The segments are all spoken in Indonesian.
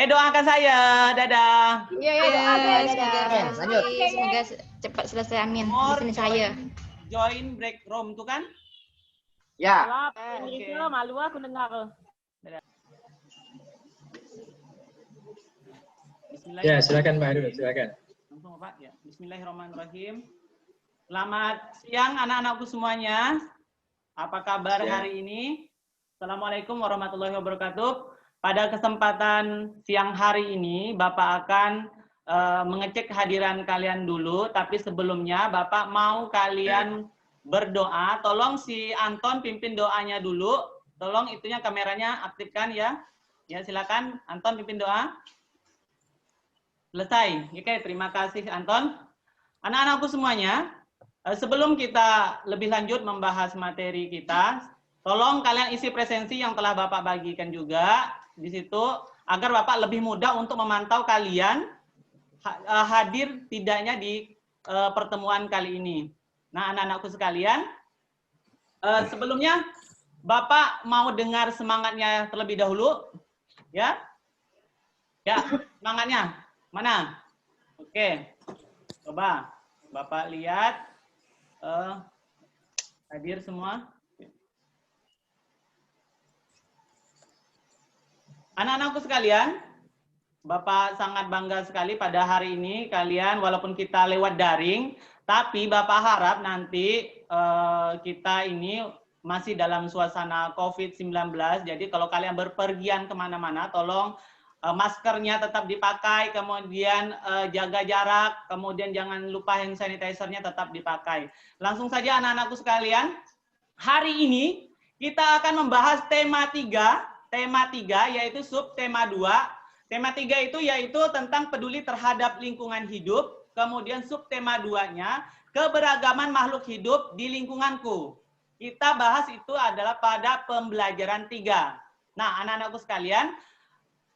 Doakan saya. Dadah. Iya, Semoga cepat selesai, amin. Di sini saya. Join break room tuh kan? Ya. Malu aku dengar. Ya, silakan Pak Heru, silakan. Langsung Pak ya. Bismillahirrahmanirrahim. Selamat siang anak-anakku semuanya. Apa kabar hari ini? Assalamualaikum warahmatullahi wabarakatuh. Pada kesempatan siang hari ini, Bapak akan mengecek kehadiran kalian dulu. Tapi sebelumnya, Bapak mau kalian berdoa. Tolong si Anton pimpin doanya dulu. Tolong itunya kameranya aktifkan ya. Ya, silakan Anton pimpin doa. Selesai. Oke, terima kasih Anton. Anak-anakku semuanya, sebelum kita lebih lanjut membahas materi kita, tolong kalian isi presensi yang telah Bapak bagikan juga di situ agar Bapak lebih mudah untuk memantau kalian hadir tidaknya di pertemuan kali ini. Nah, anak-anakku sekalian, sebelumnya Bapak mau dengar semangatnya terlebih dahulu, ya? Ya, semangatnya. Mana? Oke, coba Bapak lihat hadir semua. Anak-anakku sekalian, Bapak sangat bangga sekali pada hari ini kalian walaupun kita lewat daring, tapi Bapak harap nanti kita ini masih dalam suasana COVID-19. Jadi kalau kalian berpergian kemana-mana, tolong maskernya tetap dipakai, kemudian jaga jarak, kemudian jangan lupa hand sanitizer-nya tetap dipakai. Langsung saja anak-anakku sekalian, hari ini kita akan membahas tema 3 yaitu subtema 2. Tema 3 itu yaitu tentang peduli terhadap lingkungan hidup, kemudian subtema 2-nya keberagaman makhluk hidup di lingkunganku. Kita bahas itu adalah pada pembelajaran 3. Nah, anak-anakku sekalian,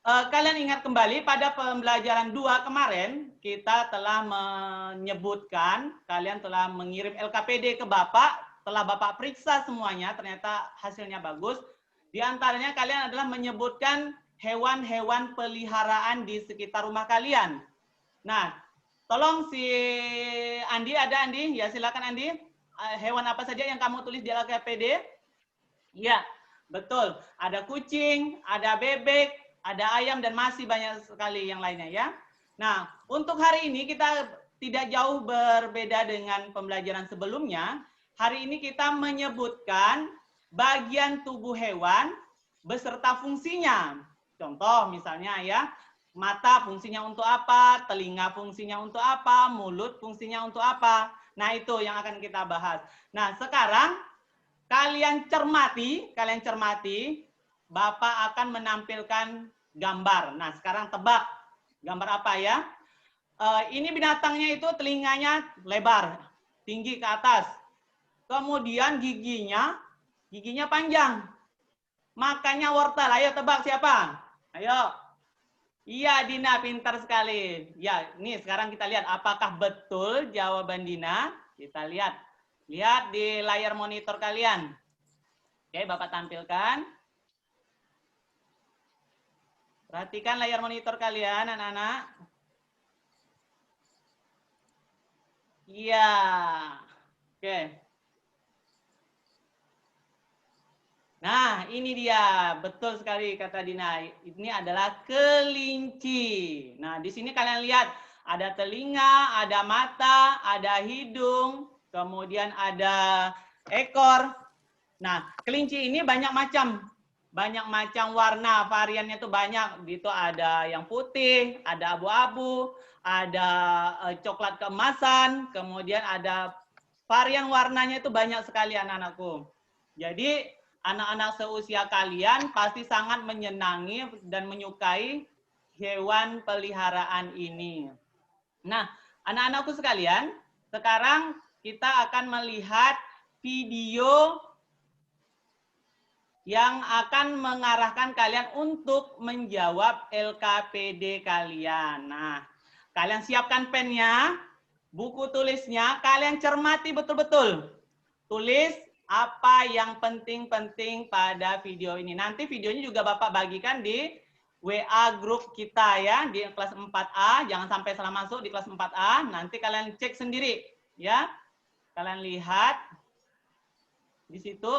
kalian ingat kembali pada pembelajaran 2 kemarin, kita telah menyebutkan, kalian telah mengirim LKPD ke Bapak, telah Bapak periksa semuanya, ternyata hasilnya bagus. Di antaranya kalian adalah menyebutkan hewan-hewan peliharaan di sekitar rumah kalian. Nah, tolong si Andi, ada Andi? Ya, silakan Andi. Hewan apa saja yang kamu tulis di LKPD? Ya, betul. Ada kucing, ada bebek, ada ayam, dan masih banyak sekali yang lainnya ya. Nah, untuk hari ini kita tidak jauh berbeda dengan pembelajaran sebelumnya. Hari ini kita menyebutkan bagian tubuh hewan beserta fungsinya. Contoh misalnya ya, mata fungsinya untuk apa, telinga fungsinya untuk apa, mulut fungsinya untuk apa. Nah, itu yang akan kita bahas. Nah, sekarang kalian cermati, Bapak akan menampilkan gambar. Nah, sekarang tebak gambar apa ya? Ini binatangnya itu telinganya lebar, tinggi ke atas. Kemudian giginya panjang. Makannya wortel. Ayo tebak siapa? Ayo. Iya, Dina, pintar sekali. Ya, ini sekarang kita lihat apakah betul jawaban Dina. Kita lihat. Lihat di layar monitor kalian. Oke, Bapak tampilkan. Perhatikan layar monitor kalian, anak-anak. Iya. Oke. Nah, ini dia. Betul sekali kata Dina. Ini adalah kelinci. Nah, di sini kalian lihat. Ada telinga, ada mata, ada hidung, kemudian ada ekor. Nah, kelinci ini banyak macam warna, variannya itu banyak. Itu ada yang putih, ada abu-abu, ada coklat keemasan, kemudian ada varian warnanya itu banyak sekali anak-anakku. Jadi anak-anak seusia kalian pasti sangat menyenangi dan menyukai hewan peliharaan ini. Nah, anak-anakku sekalian, sekarang kita akan melihat video yang akan mengarahkan kalian untuk menjawab LKPD kalian. Nah, kalian siapkan pennya, buku tulisnya, kalian cermati betul-betul. Tulis apa yang penting-penting pada video ini. Nanti videonya juga Bapak bagikan di WA grup kita ya, di kelas 4A. Jangan sampai salah masuk di kelas 4A. Nanti kalian cek sendiri ya. Kalian lihat di situ.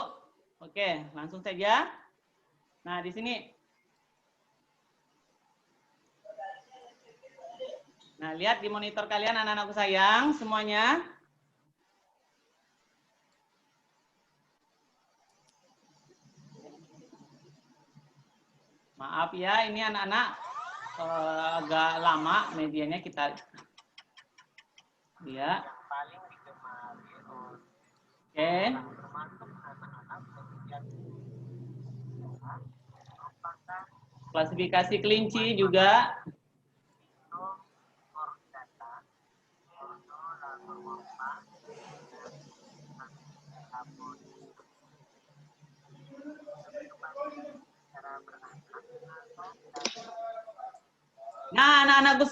Oke, langsung saja. Nah, di sini. Nah, lihat di monitor kalian anak-anakku sayang semuanya. Maaf ya, ini anak-anak agak lama medianya kita. Ya. Oke. Klasifikasi kelinci juga. Nah, anak-anakku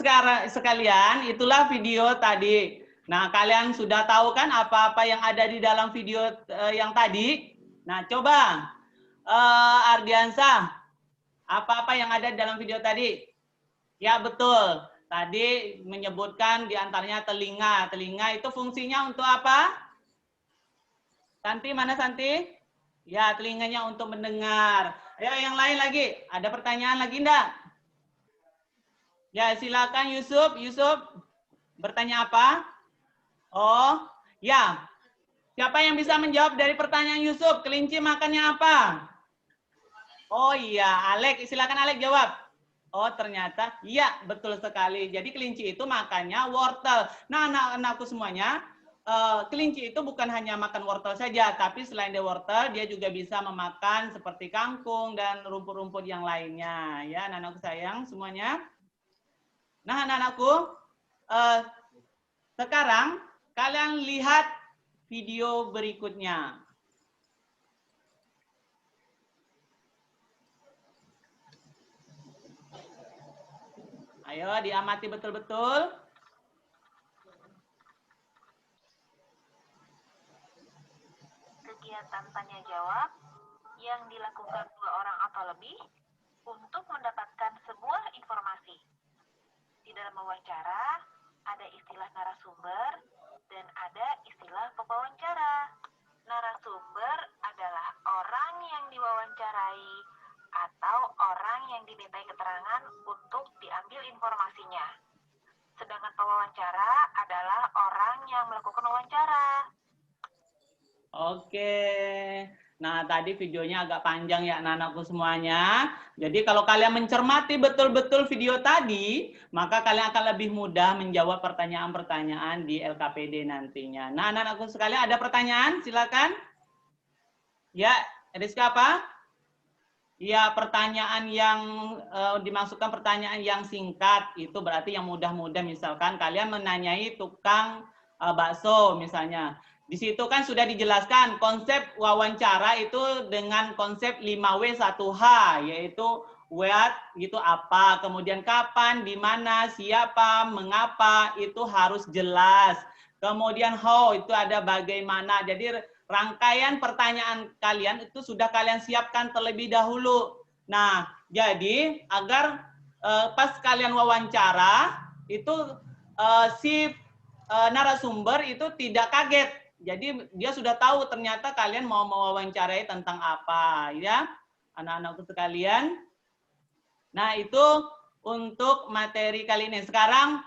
sekalian, itulah video tadi. Nah, kalian sudah tahu kan apa-apa yang ada di dalam video yang tadi? Nah, coba Ardiansah, apa-apa yang ada di dalam video tadi? Ya, betul. Tadi menyebutkan diantaranya telinga. Telinga itu fungsinya untuk apa? Santi, mana Santi? Ya, telinganya untuk mendengar. Ayo, yang lain lagi. Ada pertanyaan lagi enggak? Ya, silakan Yusuf. Yusuf, bertanya apa? Oh, ya. Siapa yang bisa menjawab dari pertanyaan Yusuf? Kelinci makannya apa? Oh iya, Alek. Silakan Alek jawab. Oh, ternyata iya, betul sekali. Jadi kelinci itu makannya wortel. Nah, anak-anakku semuanya, kelinci itu bukan hanya makan wortel saja, tapi selain dari wortel, dia juga bisa memakan seperti kangkung dan rumput-rumput yang lainnya. Ya, anak-anakku sayang semuanya. Nah, anak-anakku, sekarang kalian lihat video berikutnya. Ayo, diamati betul-betul. Kegiatan tanya jawab yang dilakukan 2 orang atau lebih untuk mendapatkan sebuah informasi. Di dalam wawancara, ada istilah narasumber dan ada istilah pewawancara. Narasumber adalah orang yang diwawancarai atau orang yang dimintai keterangan untuk diambil informasinya. Sedangkan pewawancara adalah orang yang melakukan wawancara. Oke. Nah, tadi videonya agak panjang ya anak-anakku semuanya. Jadi kalau kalian mencermati betul-betul video tadi, maka kalian akan lebih mudah menjawab pertanyaan-pertanyaan di LKPD nantinya. Nah, anak-anakku sekalian ada pertanyaan? Silakan. Ya, Rizka apa? Ya, pertanyaan yang dimaksudkan pertanyaan yang singkat, itu berarti yang mudah-mudah. Misalkan kalian menanyai tukang bakso misalnya. Di situ kan sudah dijelaskan konsep wawancara itu dengan konsep 5W1H, yaitu what, itu apa, kemudian kapan, di mana, siapa, mengapa, itu harus jelas. Kemudian how, itu ada bagaimana. Jadi rangkaian pertanyaan kalian itu sudah kalian siapkan terlebih dahulu. Nah, jadi agar pas kalian wawancara, itu si narasumber itu tidak kaget. Jadi dia sudah tahu ternyata kalian mau mewawancarai tentang apa, ya, anak-anakku sekalian. Nah, itu untuk materi kali ini. Sekarang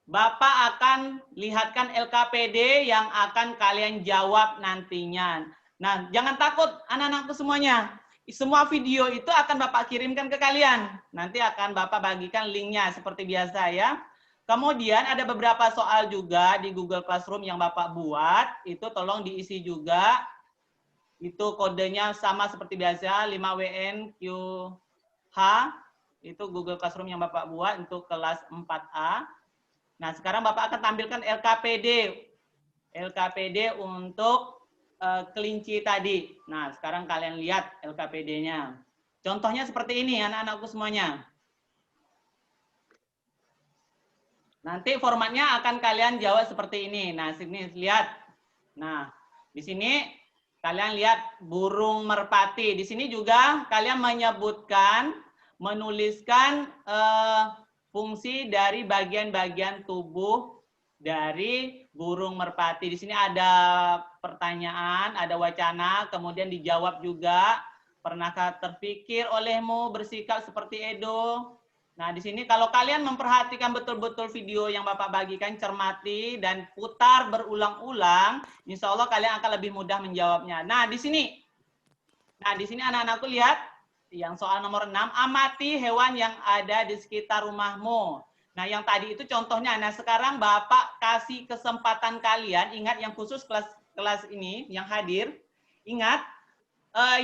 Bapak akan lihatkan LKPD yang akan kalian jawab nantinya. Nah, jangan takut anak-anakku semuanya. Semua video itu akan Bapak kirimkan ke kalian. Nanti akan Bapak bagikan linknya seperti biasa ya. Kemudian ada beberapa soal juga di Google Classroom yang Bapak buat, itu tolong diisi juga. Itu kodenya sama seperti biasa, 5WNQH, itu Google Classroom yang Bapak buat untuk kelas 4A. Nah, sekarang Bapak akan tampilkan LKPD untuk kelinci tadi. Nah, sekarang kalian lihat LKPD-nya. Contohnya seperti ini, anak-anakku semuanya. Nanti formatnya akan kalian jawab seperti ini. Nah, sini lihat. Nah, di sini kalian lihat burung merpati. Di sini juga kalian menyebutkan, menuliskan fungsi dari bagian-bagian tubuh dari burung merpati. Di sini ada pertanyaan, ada wacana, kemudian dijawab juga. Pernahkah terpikir olehmu bersikap seperti Edo? Nah, di sini kalau kalian memperhatikan betul-betul video yang Bapak bagikan, cermati dan putar berulang-ulang, insya Allah kalian akan lebih mudah menjawabnya. Nah, di sini anak-anakku lihat yang soal nomor 6, amati hewan yang ada di sekitar rumahmu. Nah, yang tadi itu contohnya. Nah, sekarang Bapak kasih kesempatan kalian, ingat yang khusus kelas ini yang hadir, ingat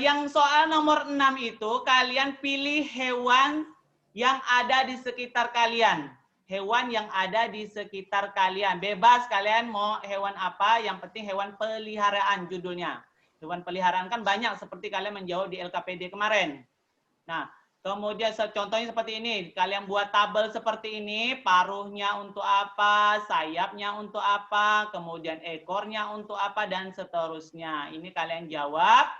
yang soal nomor 6 itu kalian pilih hewan yang ada di sekitar kalian. Hewan yang ada di sekitar kalian. Bebas kalian mau hewan apa, yang penting hewan peliharaan judulnya. Hewan peliharaan kan banyak seperti kalian menjawab di LKPD kemarin. Nah, kemudian contohnya seperti ini. Kalian buat tabel seperti ini, paruhnya untuk apa, sayapnya untuk apa, kemudian ekornya untuk apa, dan seterusnya. Ini kalian jawab.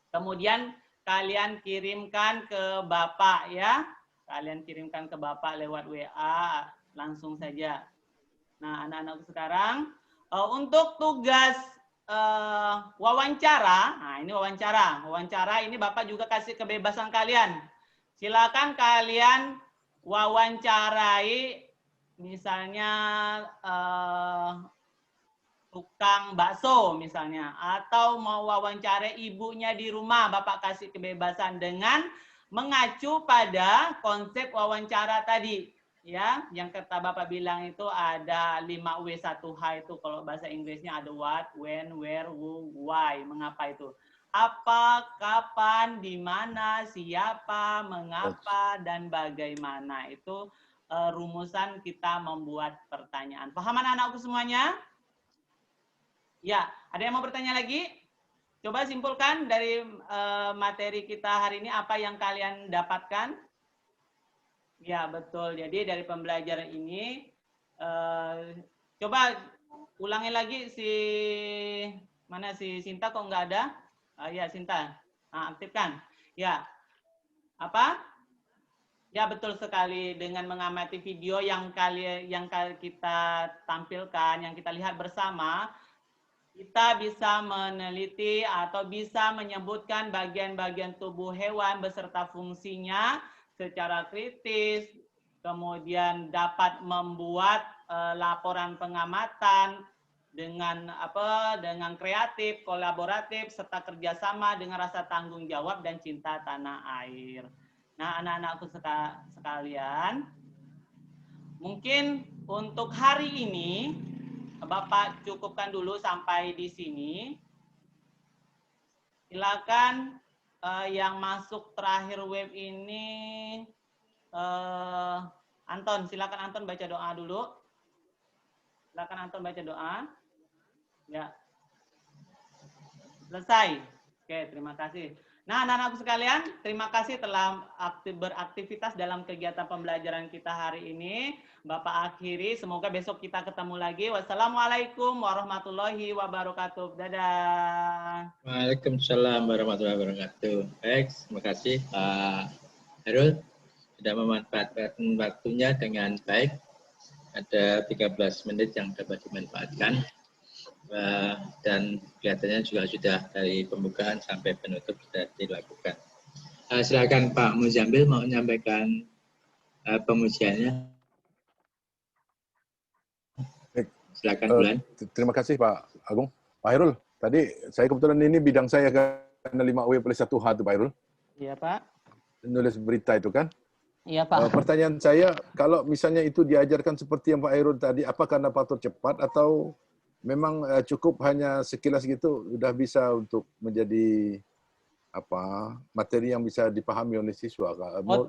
Kemudian kalian kirimkan ke Bapak ya. Kalian kirimkan ke Bapak lewat WA langsung saja. Nah, anak-anak sekarang untuk tugas wawancara. Nah, ini wawancara. Wawancara ini Bapak juga kasih kebebasan kalian. Silakan kalian wawancarai misalnya tukang bakso misalnya, atau mau wawancara ibunya di rumah, Bapak kasih kebebasan dengan mengacu pada konsep wawancara tadi ya, yang kata Bapak bilang itu ada 5W1H itu, kalau bahasa Inggrisnya ada what, when, where, who, why, mengapa itu. Apa, kapan, di mana, siapa, mengapa, dan bagaimana. Itu rumusan kita membuat pertanyaan. Paham anak-anakku semuanya? Ya, ada yang mau bertanya lagi? Coba simpulkan dari materi kita hari ini apa yang kalian dapatkan. Ya, betul. Jadi dari pembelajaran ini, coba ulangi lagi mana si Sinta kok nggak ada? Ya, Sinta. Nah, aktifkan. Ya, apa? Ya, betul sekali. Dengan mengamati video yang kita tampilkan, yang kita lihat bersama, kita bisa meneliti atau bisa menyebutkan bagian-bagian tubuh hewan beserta fungsinya secara kritis, kemudian dapat membuat laporan pengamatan dengan kreatif, kolaboratif, serta kerjasama dengan rasa tanggung jawab dan cinta tanah air. Nah, anak-anakku sekalian, mungkin untuk hari ini Bapak cukupkan dulu sampai di sini. Silakan yang masuk terakhir web ini, Anton. Silakan Anton baca doa dulu. Silakan Anton baca doa. Ya, selesai. Oke, terima kasih. Nah, anak-anakku sekalian, terima kasih telah beraktivitas dalam kegiatan pembelajaran kita hari ini. Bapak akhiri, semoga besok kita ketemu lagi. Wassalamualaikum warahmatullahi wabarakatuh. Dadah. Waalaikumsalam warahmatullahi wabarakatuh. Baik, terima kasih Pak Harul sudah memanfaatkan waktunya dengan baik. Ada 13 menit yang dapat dimanfaatkan. Dan kelihatannya juga sudah dari pembukaan sampai penutup sudah dilakukan. Silakan Pak Muzamil mau menyampaikan pengujiannya. Silakan Bulan. Terima kasih Pak Agung. Pak Hairul, tadi saya kebetulan ini bidang saya karena 5W+1H itu Pak Hairul. Iya Pak. Nulis berita itu kan. Iya Pak. Pertanyaan saya, kalau misalnya itu diajarkan seperti yang Pak Hairul tadi, apa karena faktor cepat atau memang cukup hanya sekilas gitu udah bisa untuk menjadi materi yang bisa dipahami oleh siswa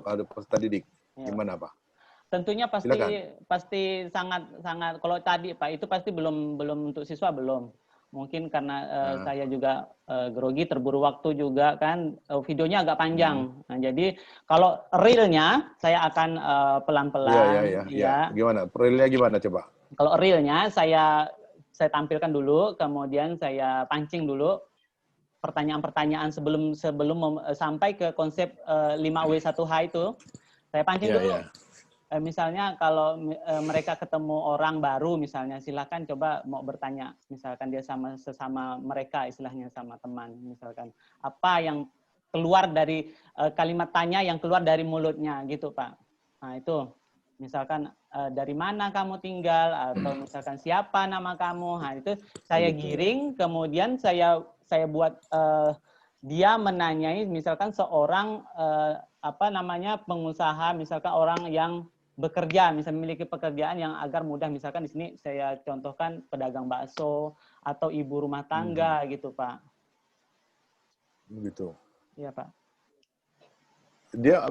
ada peserta didik. Gimana Pak? Tentunya pasti sangat kalau tadi Pak itu pasti belum untuk siswa belum. Mungkin karena saya juga grogi, terburu waktu juga kan, videonya agak panjang. Nah, jadi kalau realnya saya akan pelan-pelan. Iya. Gimana? Realnya gimana coba? Kalau realnya saya tampilkan dulu, kemudian saya pancing dulu pertanyaan-pertanyaan sebelum sampai ke konsep 5W1H itu. Saya pancing dulu. Misalnya kalau mereka ketemu orang baru misalnya, silakan coba mau bertanya. Misalkan dia sesama mereka, istilahnya sama teman. Misalkan apa yang keluar dari kalimat tanya yang keluar dari mulutnya gitu Pak. Nah itu misalkan dari mana kamu tinggal atau misalkan siapa nama kamu. Nah itu saya giring, kemudian saya buat dia menanyai misalkan seorang pengusaha, misalkan orang yang bekerja, misalnya memiliki pekerjaan yang agar mudah, misalkan di sini saya contohkan pedagang bakso atau ibu rumah tangga gitu Pak. Begitu. Iya Pak.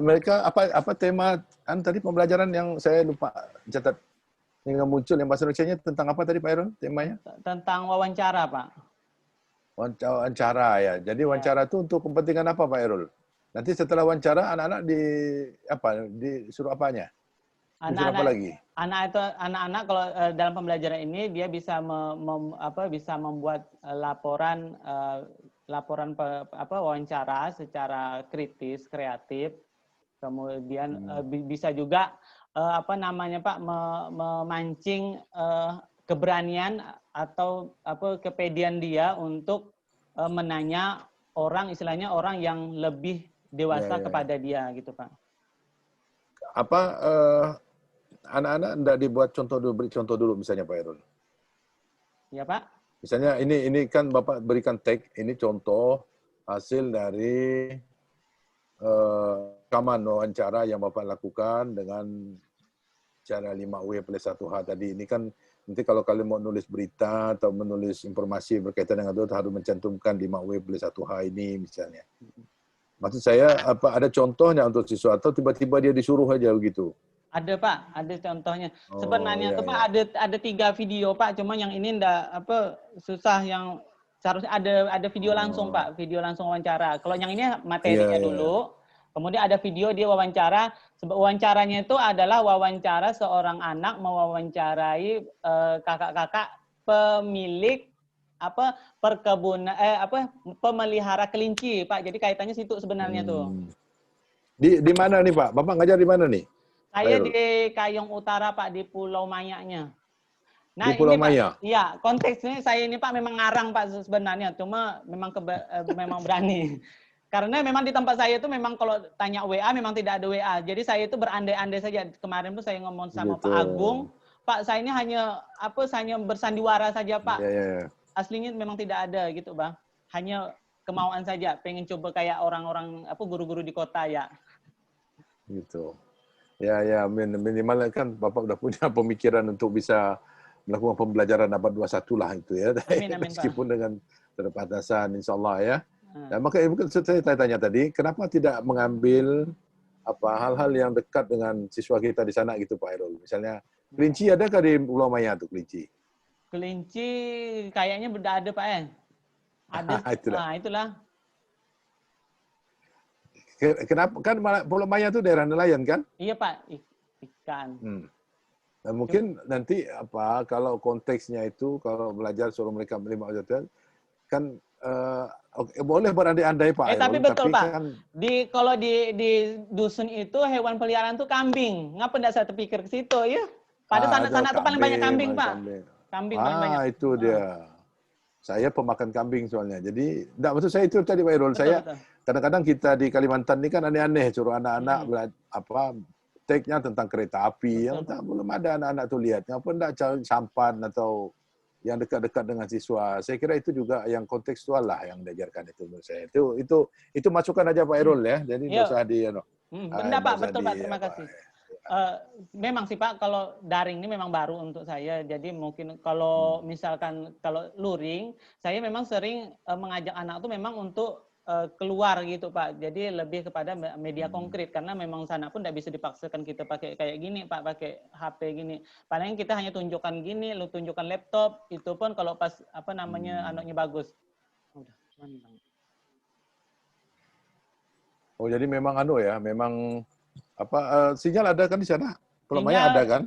Mereka apa tema tadi pembelajaran yang saya lupa catat yang muncul yang bahasa Indonesia-nya tentang apa tadi Pak Irul temanya? Tentang wawancara Pak. Wawancara ya. Jadi wawancara itu untuk kepentingan apa Pak Irul? Nanti setelah wawancara anak-anak disuruh apanya? Anak-anak kalau dalam pembelajaran ini dia bisa bisa membuat laporan wawancara secara kritis, kreatif. Kemudian bisa juga Pak memancing keberanian atau kepedean dia untuk menanya orang, istilahnya orang yang lebih dewasa kepada dia gitu Pak. Anak-anak tidak dibuat beri contoh dulu misalnya Pak Irul. Ya Pak. Misalnya ini kan Bapak berikan tag, ini contoh hasil dari rekaman wawancara yang Bapak lakukan dengan cara 5W+1H tadi. Ini kan nanti kalau kalian mau nulis berita atau menulis informasi berkaitan dengan itu harus mencantumkan 5W+1H ini misalnya. Maksud saya ada contohnya untuk siswa atau tiba-tiba dia disuruh aja begitu? Ada Pak, ada contohnya. Sebenarnya tuh Pak ada 3 video Pak, cuma yang ini susah, yang seharusnya ada video langsung Pak, video langsung wawancara. Kalau yang ini materinya dulu, kemudian ada video dia wawancara. Wawancaranya itu adalah wawancara seorang anak mewawancarai kakak-kakak pemilik perkebunan pemelihara kelinci Pak. Jadi kaitannya situ sebenarnya tuh. Di mana nih Pak? Bapak ngajar di mana nih? Saya di Kayong Utara Pak, di Pulau Mayanya. Nah, di Pulau ini Maya? Pak, iya, konteksnya saya ini Pak memang ngarang Pak sebenarnya, cuma memang memang berani. Karena memang di tempat saya itu memang kalau tanya WA memang tidak ada WA. Jadi saya itu berandai-andai saja. Kemarin tuh saya ngomong sama Pak Agung, Pak saya ini hanya bersandiwara saja Pak. Aslinya memang tidak ada gitu Bang. Hanya kemauan saja, pengen coba kayak orang-orang guru-guru di kota ya. Gitu. Ya minimal kan Bapak udah punya pemikiran untuk bisa melakukan pembelajaran abad 21 lah itu ya. Amin, meskipun Pak. dengan keterbatasan insya Allah ya. Nah, makanya saya tanya tadi, kenapa tidak mengambil hal-hal yang dekat dengan siswa kita di sana gitu Pak Irul? Misalnya kelinci adakah di Pulau Maya tuh kelinci? Kelinci kayaknya udah ada Pak ya. Ada. Itulah. Kenapa kan Pulau Maya itu daerah nelayan kan? Iya Pak, ikan. Nah, mungkin nanti kalau konteksnya itu kalau belajar suruh mereka menerima hotel kan boleh berandai-andai Pak. Tapi betul Pak. Kan, kalau di dusun itu hewan peliharaan tuh kambing. Ngapa enggak saya terpikir ke situ ya? Pada sana-sana tuh paling banyak kambing Pak. Kambing paling banyak. Itu dia. Saya pemakan kambing soalnya. Jadi, maksud saya itu tadi Pak Irul. Saya kadang-kadang kita di Kalimantan ini kan aneh-aneh. Suruh anak-anak take-nya tentang kereta api. Yang belum ada anak-anak tuh lihat. Ngapa enggak cari sampan atau yang dekat-dekat dengan siswa. Saya kira itu juga yang kontekstual lah yang diajarkan itu menurut saya. Itu masukan aja Pak Irul ya. Jadi nggak usah di benar Pak, betul Pak. Terima kasih. Memang sih Pak, kalau daring ini memang baru untuk saya. Jadi mungkin kalau misalkan kalau luring, saya memang sering mengajak anak itu memang untuk keluar gitu Pak. Jadi lebih kepada media konkret karena memang sana pun tidak bisa dipaksakan kita pakai kayak gini Pak, pakai HP gini. Paling kita hanya tunjukkan gini, lu tunjukkan laptop, itu pun kalau pas anaknya bagus. Udah, Oh jadi memang memang sinyal ada kan di sana? Pulau Maya ada kan?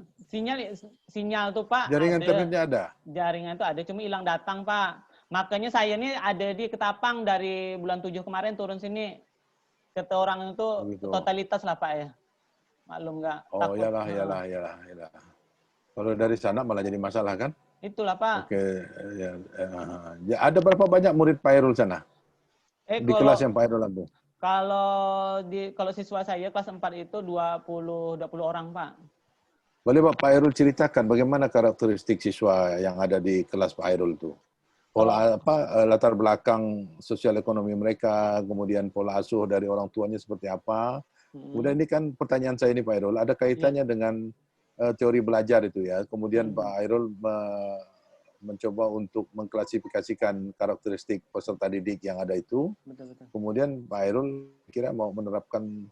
Sinyal tuh Pak. Jaringan internetnya ada? Jaringan itu ada, cuma hilang datang Pak. Makanya saya ini ada di Ketapang dari bulan 7 kemarin turun sini. Kata orang itu Begitu. totalitas lah Pak ya. Maklum nggak? Oh, Takut. iyalah. Kalau dari sana malah jadi masalah kan? Itulah Pak. Oke, ya, ada berapa banyak murid Pak Hairul sana? Di kelas yang Pak Hairul ambil? Kalau siswa saya kelas 4 itu 20 orang Pak. Boleh Pak Hairul ceritakan bagaimana karakteristik siswa yang ada di kelas Pak Hairul itu? Pola latar belakang sosial ekonomi mereka, kemudian pola asuh dari orang tuanya seperti apa. Kemudian ini kan pertanyaan saya ini Pak Hairul, ada kaitannya dengan teori belajar itu ya. Kemudian Pak Hairul mencoba untuk mengklasifikasikan karakteristik peserta didik yang ada itu. Betul. Kemudian Pak Hairul kira mau menerapkan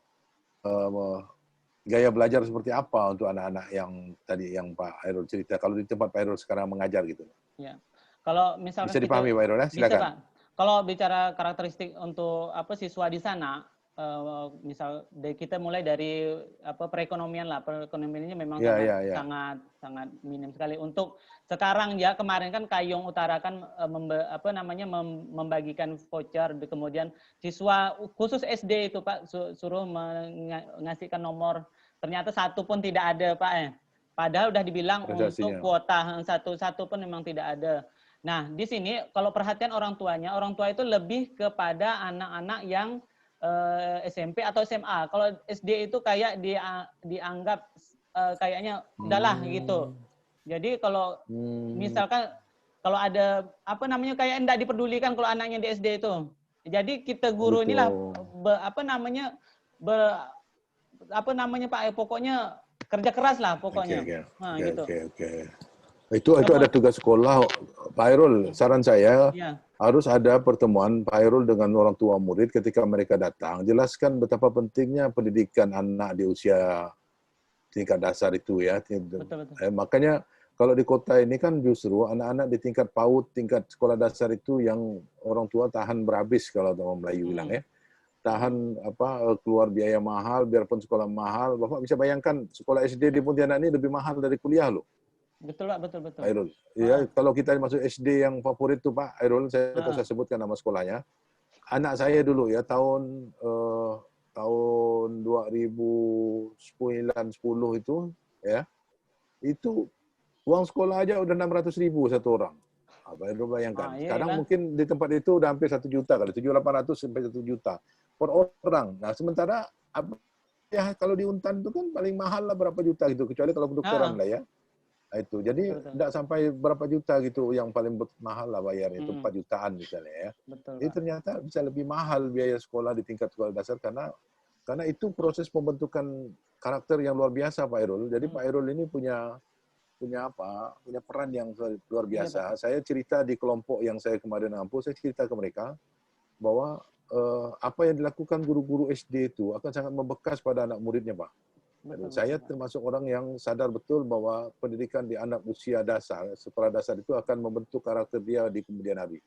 gaya belajar seperti apa untuk anak-anak yang tadi yang Pak Hairul cerita. Kalau di tempat Pak Hairul sekarang mengajar gitu. Ya. Kalau misalkan Bisa dipahami Pak Hairul ya? Silakan. Bisa Pak. Kalau bicara karakteristik untuk siswa di sana, misal kita mulai dari perekonomian lah. Perekonomiannya memang sangat minim sekali. Untuk sekarang ya kemarin kan Kayong Utara kan membagikan voucher, kemudian siswa khusus SD itu Pak suruh mengasihkan nomor, ternyata satu pun tidak ada Pak. Padahal udah dibilang untuk kuota satu pun memang tidak ada. Nah di sini kalau perhatian orang tua itu lebih kepada anak-anak yang SMP atau SMA. Kalau SD itu kayak dianggap kayaknya udahlah gitu. Jadi kalau misalkan kalau ada kayak enggak dipedulikan kalau anaknya di SD itu. Jadi kita guru inilah Pak, pokoknya kerja keras lah pokoknya. Oke. Itu ada tugas sekolah Pak Hairul. Saran saya harus ada pertemuan Pak Hairul dengan orang tua murid ketika mereka datang. Jelaskan betapa pentingnya pendidikan anak di usia tingkat dasar itu ya. Betul. Makanya kalau di kota ini kan justru anak-anak di tingkat PAUD, tingkat sekolah dasar itu yang orang tua tahan berhabis kalau orang Melayu bilang ya. Tahan keluar biaya mahal, biarpun sekolah mahal. Bapak bisa bayangkan sekolah SD di Pontianak ini lebih mahal dari kuliah loh. Betul Pak, betul. Hairul. Ya, kalau kita masuk SD yang favorit tuh Pak Hairul, saya sebutkan nama sekolahnya. Anak saya dulu ya tahun 2009-10 itu ya. Itu uang sekolah aja udah 600.000 satu orang. Pak Hairul bayangkan. Sekarang mungkin di tempat itu udah hampir 1 juta kali, 7.800 sampai 1 juta per orang. Nah, sementara ya kalau di Untan itu kan paling mahal lah berapa juta gitu, kecuali kalau kedokteran lah ya. Itu jadi tidak sampai berapa juta gitu yang paling mahal lah bayarnya itu 4 jutaan misalnya ya. Jadi ternyata bisa lebih mahal biaya sekolah di tingkat sekolah dasar karena itu proses pembentukan karakter yang luar biasa Pak Hairul. Jadi Pak Hairul ini punya peran yang luar biasa. Saya cerita di kelompok yang saya kemarin ampuh, saya cerita ke mereka bahwa apa yang dilakukan guru-guru SD itu akan sangat membekas pada anak muridnya Pak. Saya termasuk orang yang sadar betul bahwa pendidikan di anak usia dasar, sekolah dasar itu akan membentuk karakter dia di kemudian hari.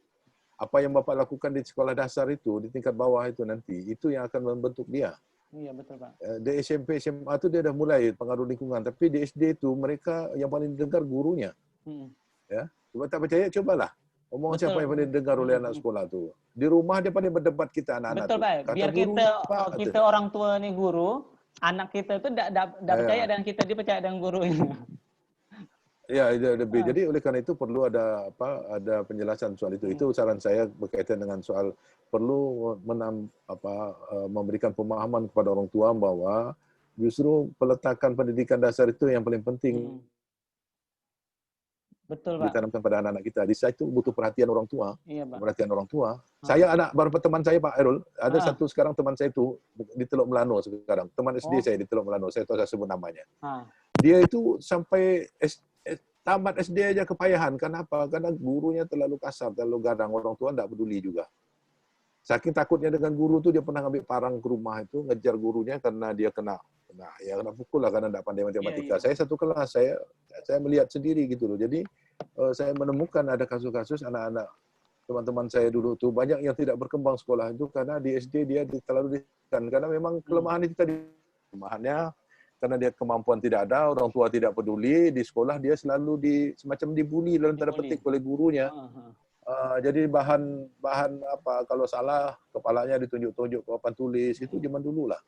Apa yang Bapak lakukan di sekolah dasar itu, di tingkat bawah itu nanti, itu yang akan membentuk dia. Iya, betul Pak. Di SMP, SMA itu dia sudah mulai pengaruh lingkungan, tapi di SD itu mereka yang paling didengar gurunya. Ya, coba tak percaya, cobalah. Omongan siapa yang paling didengar oleh anak sekolah itu. Di rumah dia paling berdebat kita anak-anak. Betul Pak, biar kita orang tua nih guru, anak kita itu tidak percaya dan kita dipercaya dengan gurunya. Ya, lebih. Jadi oleh karena itu perlu ada penjelasan soal itu. Itu saran saya berkaitan dengan soal perlu memberikan pemahaman kepada orang tua bahwa justru peletakan pendidikan dasar itu yang paling penting. Betul Pak. Ditanamkan pada anak-anak kita. Di situ butuh perhatian orang tua. Iya, Pak. Perhatian orang tua. Saya beberapa teman saya Pak Hairul, ada satu sekarang teman saya itu di Teluk Melano sekarang. Teman SD saya di Teluk Melano, saya tahu saya sebut namanya. Dia itu sampai tamat SD aja kepayahan. Kenapa? Karena gurunya terlalu kasar, terlalu garang. Orang tua tidak peduli juga. Saking takutnya dengan guru itu dia pernah ngambil parang ke rumah itu, ngejar gurunya karena dia kena pukul lah karena tidak pandai matematika. Saya satu kelas, saya melihat sendiri gitu loh. Jadi saya menemukan ada kasus-kasus anak-anak teman-teman saya dulu tuh banyak yang tidak berkembang sekolah itu karena di SD dia terlalu ditekan karena memang kelemahan itu tadi kelemahannya karena dia kemampuan tidak ada, orang tua tidak peduli, di sekolah dia selalu semacam dibully dalam tanda petik oleh gurunya. Jadi bahan apa kalau salah kepalanya ditunjuk-tunjuk ke papan tulis itu zaman dulu lah.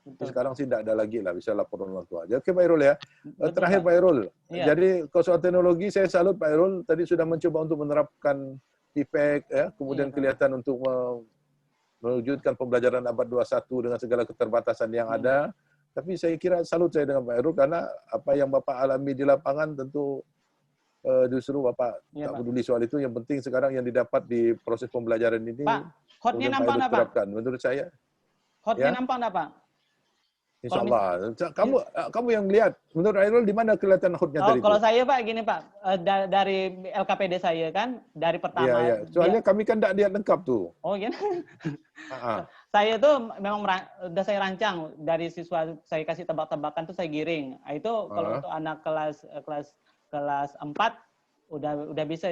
Betul. Sekarang sih tidak ada lagi lah, bisa lapor orang tua. Oke Pak Irul ya. Betul, Terakhir Pak. Pak Irul. Iya. Jadi kalau soal teknologi saya salut Pak Irul tadi sudah mencoba untuk menerapkan efek ya, kemudian Iya, Pak. kelihatan untuk mewujudkan pembelajaran abad 21 dengan segala keterbatasan yang ada. Tapi saya kira salut saya dengan Pak Irul karena apa yang Bapak alami di lapangan tentu justru Bapak Iya, tak Pak. peduli soal itu. Yang penting sekarang yang didapat di proses pembelajaran ini Pak, hotnya kemudian Pak nampak Irul enggak, Pak? terapkan. Menurut saya, Hotnya Ya. nampak enggak, Pak? insya Kalau Allah. Kamu yang lihat. Menurut Pak Irul di mana kelihatan hotnya tadi kalau itu? saya Pak gini Pak, dari LKPD saya kan dari pertama. Iya, iya. Soalnya kami kan tidak lihat lengkap tuh. Oh gitu. Ah, ah. Saya tuh memang udah saya rancang dari siswa saya kasih tebak-tebakan tuh saya giring. Nah, itu kalau untuk anak kelas 4 udah bisa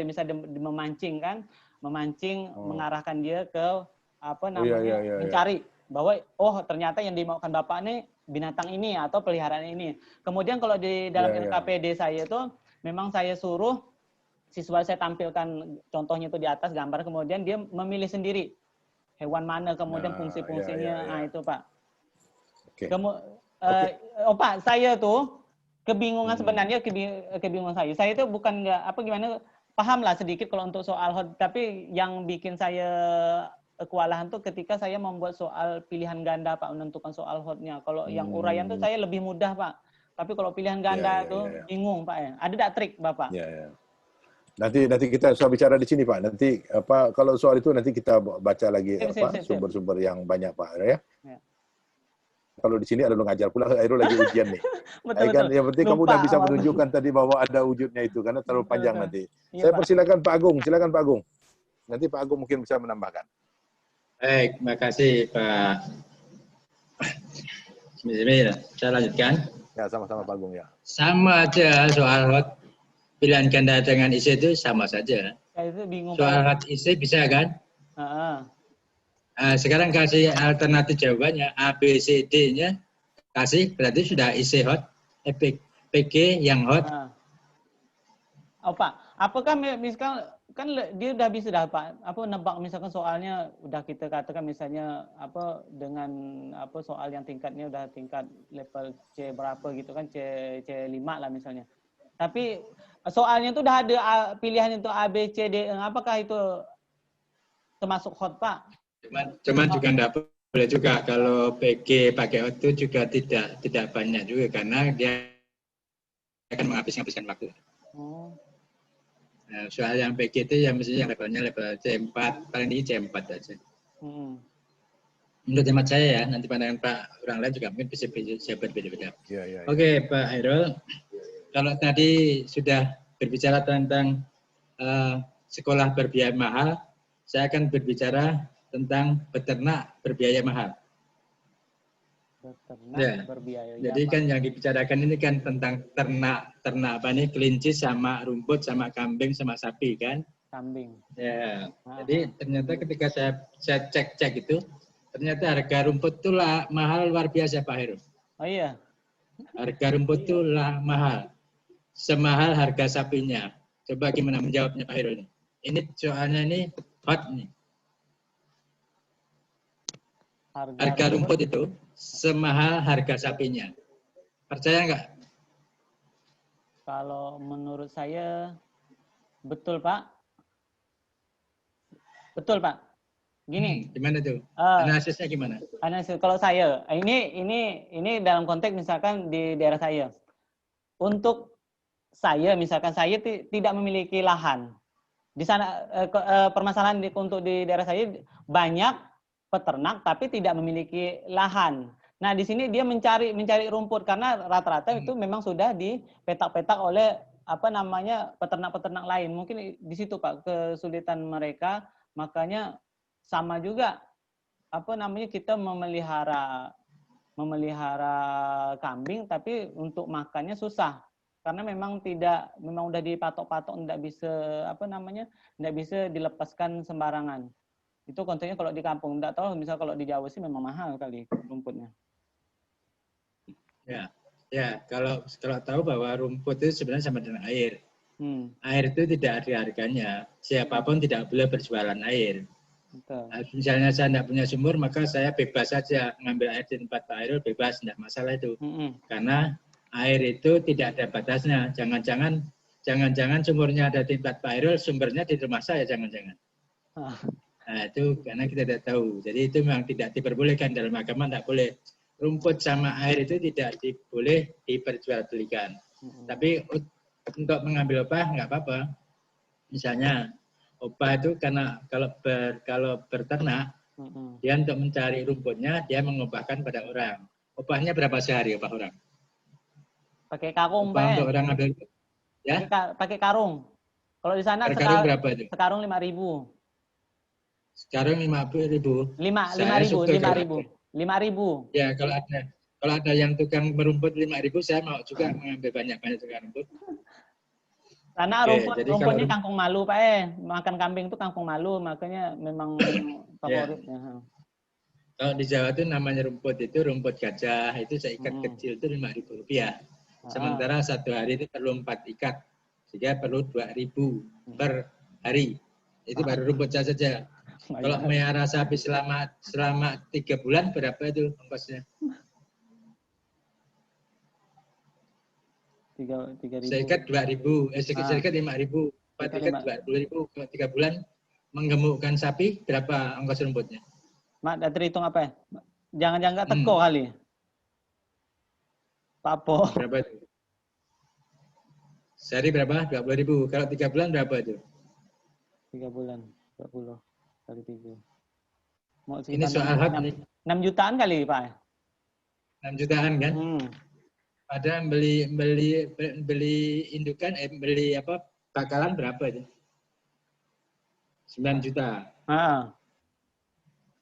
memancing kan, mengarahkan dia ke apa namanya iya. mencari bahwa ternyata yang dimaukan Bapak nih binatang ini atau peliharaan ini. Kemudian kalau di dalam Iya, iya. LKPD saya tuh memang saya suruh siswa saya tampilkan contohnya itu di atas gambar, kemudian dia memilih sendiri hewan mana, kemudian Nah, fungsi-fungsinya. iya. Nah, itu Pak. Oke. Pak, saya tuh kebingungan Hmm. sebenarnya kebingungan saya. Saya itu bukan nggak gimana, paham lah sedikit kalau untuk soal hot, tapi yang bikin saya kewalahan tuh ketika saya membuat soal pilihan ganda Pak, menentukan soal hotnya. Kalau yang uraian tuh saya lebih mudah Pak. Tapi kalau pilihan ganda Iya. tuh bingung Pak ya. Ada nggak trik Bapak? Ya, ya. Nanti kita soal bicara di sini Pak. Nanti kalau soal itu nanti kita baca lagi Sip. sumber-sumber yang banyak Pak ya. Ya. Kalau di sini ada lu ngajar pula, Airul lagi ujian nih. Betul. Yang penting kamu Lupa udah bisa awal. menunjukkan tadi bahwa ada wujudnya itu karena terlalu panjang Betul. nanti. Iya, Saya Pak. persilakan Pak Agung, silakan Pak Agung. Nanti Pak Agung mungkin bisa menambahkan. Baik, terima kasih Pak. Bismillah, saya lanjutkan. Ya, sama-sama Pak Agung ya. Sama aja soal hot pilihan ganda dengan isi itu sama saja. Saya itu bingung Soal Pak. hot isi bisa kan? Heeh. Sekarang kasih alternatif jawabannya A, B, C, D-nya kasih berarti sudah isi hot, PG yang hot. Pak, apakah misalkan kan dia udah bisa Pak nebak misalkan soalnya udah kita katakan misalnya dengan soal yang tingkatnya udah tingkat level C berapa gitu kan, C5 lah misalnya. Tapi soalnya itu udah ada pilihan itu A, B, C, D, apakah itu termasuk hot Pak? Cuman juga enggak boleh juga kalau PG pakai hot itu juga tidak banyak juga karena dia akan menghabiskan waktu. Oh. Nah, soal yang PG itu yang mestinya levelnya level C4, paling tinggi C4 aja. Menurut hemat saya ya, nanti pandangan Pak orang lain juga mungkin bisa berbeda-beda. Ya. Oke, Pak Hairul, kalau tadi sudah berbicara tentang sekolah berbiaya mahal, saya akan berbicara tentang peternak berbiaya mahal. Peternak berbiaya. Jadi kan yang dibicarakan ini kan tentang ternak apa nih, kelinci sama rumput sama kambing sama sapi kan? Kambing. Ya. Jadi ternyata ketika saya cek itu, ternyata harga rumput itu mahal luar biasa Pak Heru. Oh iya. Harga rumput itu mahal, semahal harga sapinya. Coba gimana menjawabnya Pak Heru ini? Ini soalnya ini hot nih. Harga rumput itu semahal harga sapinya. Percaya nggak? Kalau menurut saya betul Pak. Betul Pak. Gini. Gimana tuh? Analisisnya gimana? Analisis kalau saya ini dalam konteks misalkan di daerah saya. Untuk saya misalkan saya tidak memiliki lahan. Di sana permasalahan untuk di daerah saya banyak peternak tapi tidak memiliki lahan. Nah, di sini dia mencari rumput karena rata-rata itu memang sudah dipetak-petak oleh peternak-peternak lain. Mungkin di situ Pak kesulitan mereka, makanya sama juga kita memelihara kambing tapi untuk makannya susah. Karena memang udah dipatok-patok, tidak bisa dilepaskan sembarangan. Itu konteksnya kalau di kampung. Enggak tahu, misal kalau di Jawa sih memang mahal kali rumputnya. Ya, kalau tahu bahwa rumput itu sebenarnya sama dengan air. Air itu tidak ada harganya. Siapapun tidak boleh berjualan air. Betul. Misalnya saya tidak punya sumur, maka saya bebas saja ngambil air di tempat Pak Hairul, bebas, tidak masalah itu. Karena air itu tidak ada batasnya. Jangan-jangan sumurnya ada di tempat Pak Hairul, sumbernya di rumah saya, jangan-jangan. Nah, itu karena kita tidak tahu. Jadi itu memang tidak diperbolehkan dalam agama, tidak boleh. Rumput sama air itu tidak boleh diperjualbelikan. Tapi untuk mengambil upah nggak apa-apa. Misalnya upah itu karena kalau berternak, dia untuk mencari rumputnya dia mengupahkan pada orang. Upahnya berapa sehari upah orang? Pakai karung, Upah Pak. untuk orang ambil ya? Pakai karung. Kalau di sana karung berapa itu? Sekarung 5.000. Sekarang 50.000. 5.000. Ya, kalau ada yang tukang merumput 5.000, saya mau juga mengambil banyak-banyak tukang rumput. Karena Jadi rumputnya kangkung malu, Pak. Makan kambing itu kangkung malu, makanya memang favoritnya. Kalau di Jawa itu namanya rumput itu rumput gajah, itu seikat kecil itu Rp5.000. Sementara satu hari itu perlu 4 ikat, sehingga perlu 2.000 per hari. Itu baru rumput saja. Kalau melihara sapi selama 3 bulan berapa itu ongkosnya? 3.000. Seikat 2.000, seikat 5.000, 4 ikat 20.000. Kalau 3 bulan menggemukkan sapi berapa ongkos rumputnya? Mak, dah terhitung apa? Jangan-jangan nggak teko kali. Papo. Berapa itu? Sehari berapa? 20.000. Kalau 3 bulan berapa itu? 3 bulan, 20 kali 3. Mau Ini soal hot nih. 6 jutaan kali, Pak. 6 jutaan kan? Padahal beli indukan, beli apa? Bakalan berapa itu? 9 juta.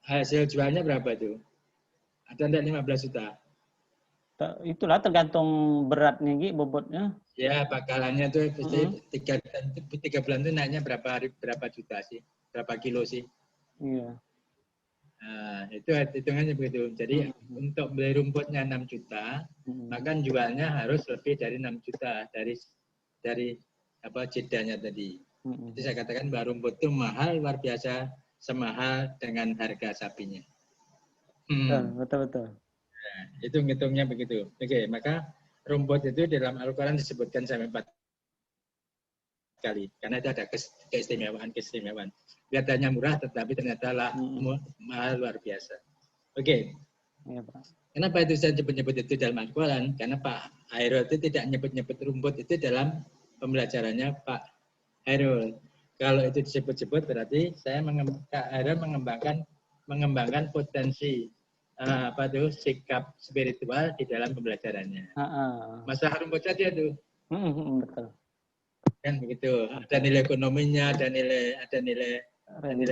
Hasil jualnya berapa itu? Ada enggak 15 juta? Itulah tergantung beratnya, bobotnya. Ya, bakalannya tuh pasti 3 bulan itu naiknya berapa juta sih? Berapa kilo sih? Iya. Nah, itu hitungannya begitu. Jadi untuk beli rumputnya 6 juta, maka jualnya harus lebih dari 6 juta dari apa jedanya tadi. Jadi saya katakan bahwa rumput itu mahal luar biasa, semahal dengan harga sapinya. Betul. Nah, itu ngitungnya begitu. Oke, maka rumput itu dalam Al-Quran disebutkan sampai 4 kali. Karena itu ada keistimewaan. Kelihatannya murah, tetapi ternyata mahal luar biasa. Oke. Iya, Pak. Kenapa itu saya nyebut-nyebut itu dalam Al-Quran? Karena Pak Hairul itu tidak nyebut-nyebut rumput itu dalam pembelajarannya Pak Hairul. Kalau itu disebut-sebut berarti saya mengembangkan potensi sikap spiritual di dalam pembelajarannya. Masalah rumput saja tuh. Betul. Kan begitu. Ada nilai ekonominya, ada nilai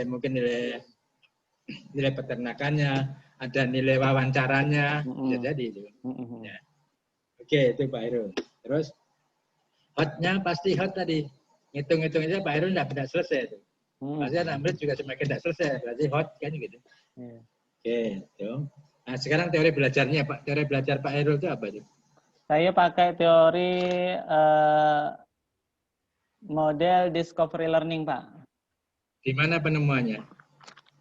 mungkin nilai peternakannya, ada nilai wawancaranya, bisa jadi itu. Ya. Oke, itu Pak Hairul. Terus hotnya pasti hot tadi. Ngitung-ngitung aja Pak Hairul tidak selesai itu. Pasti anak murid juga semakin tidak selesai, berarti hot kan gitu. Oke, itu. Nah, sekarang teori belajarnya Pak. Teori belajar Pak Hairul itu apa itu? Saya pakai teori model discovery learning, Pak. Di mana penemuannya?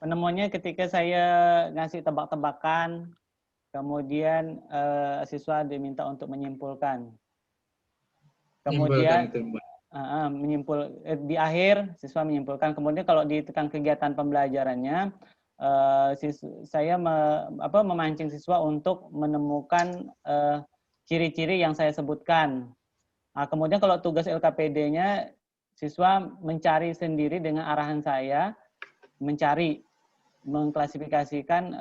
Penemuannya ketika saya ngasih tebak-tebakan, kemudian siswa diminta untuk menyimpulkan. Kemudian di akhir siswa menyimpulkan. Kemudian kalau di tekan kegiatan pembelajarannya, saya memancing siswa untuk menemukan ciri-ciri yang saya sebutkan. Nah, kemudian kalau tugas LKPD-nya, siswa mencari sendiri dengan arahan saya, mengklasifikasikan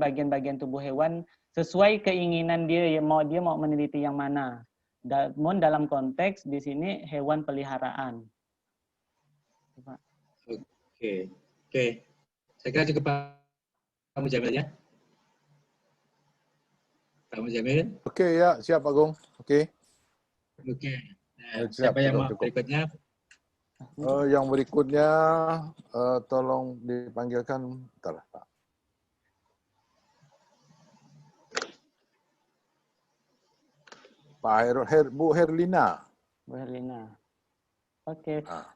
bagian-bagian tubuh hewan sesuai keinginan dia mau meneliti yang mana. Namun dalam konteks di sini hewan peliharaan. Oke. Saya kira cukup Pak Mujamil ya. Pak Mujamil. Oke, ya, siap Pak Agung. Oke. Nah, siapa yang mau berikutnya? Yang berikutnya tolong dipanggilkan. Bentar, Pak. Pak Hairul, Bu Herlina. Bu Herlina. Oke. Ah.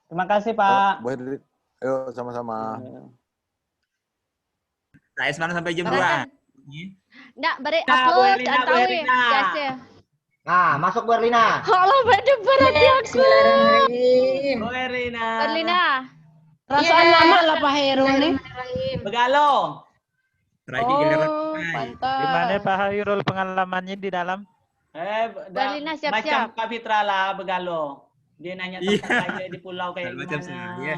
Terima kasih, Pak. Bu Herlina. Ayo sama-sama. Saya semalam sampai jam 2. Nggak, beri Nah, Bu upload Herlina, Bu atau Herlina. biasa. Nah, masuk Bu Erlina. Allah, pada berat ya aku. Bu Herlina. Berlina. Perasaan lama lah Pak Hairul nih. Begalo. Oh, mantap. Gimana Pak Hairul pengalamannya di dalam? Berlina Macam siap-siap. Kak Fitra lah Begalo. Dia nanya tentang kayak di pulau kayak Macam gimana. saya.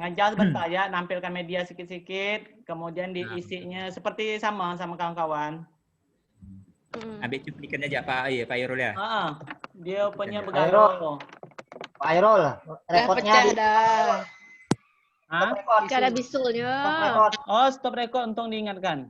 Ngajar sebentar ya, nampilkan media sikit-sikit, kemudian diisinya seperti sama kawan-kawan. Ambil cuplikannya aja Pak Hairul ya. Dia punya Hairul. Begalo. Pak Hairul, rekodnya di Hah? record. Cara bisulnya. Stop record. Oh, stop record, untung diingatkan.